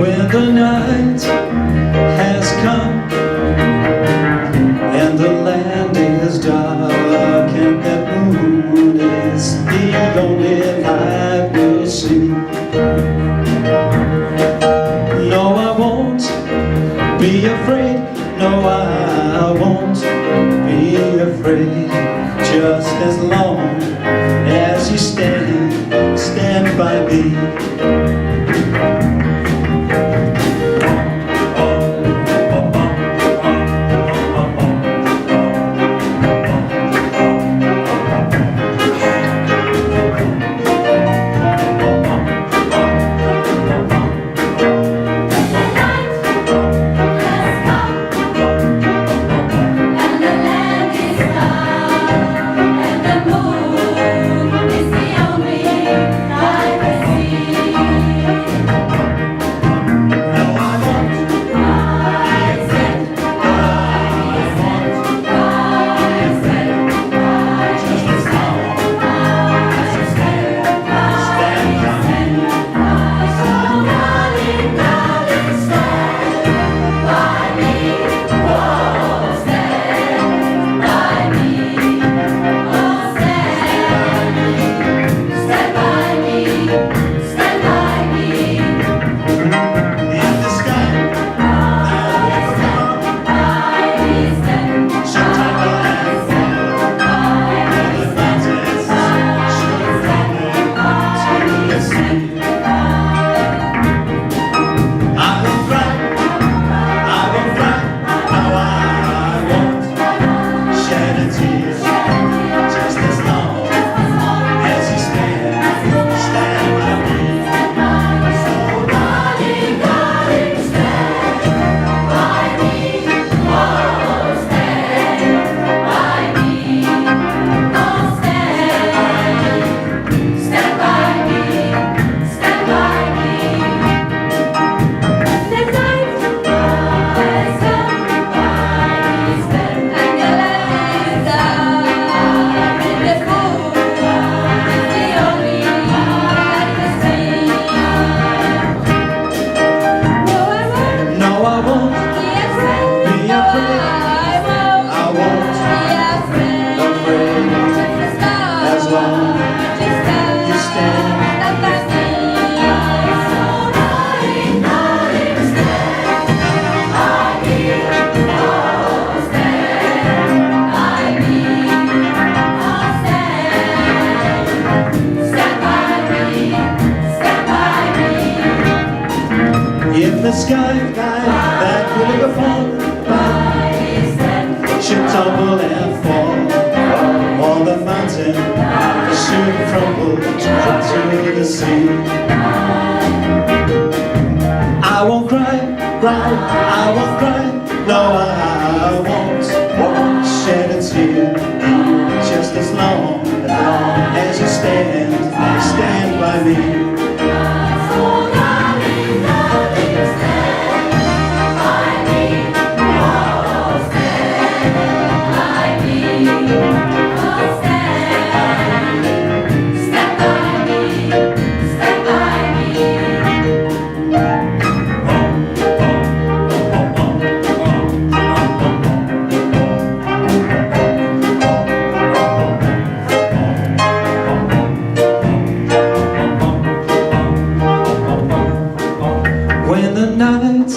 When the night has come and the land is dark and that moon is the only light we'll see. No, I won't be afraid. No, I won't be afraid. Just as long as you stand by me. In the sky that will fall should tumble and fall on the mountain, should crumble to the sea. I won't cry, I won't cry, no, I won't shed a tear. Just as long as you stand by me. When the night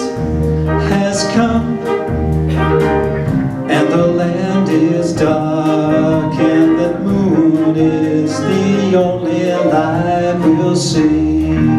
has come and the land is dark and the moon is the only light we'll see.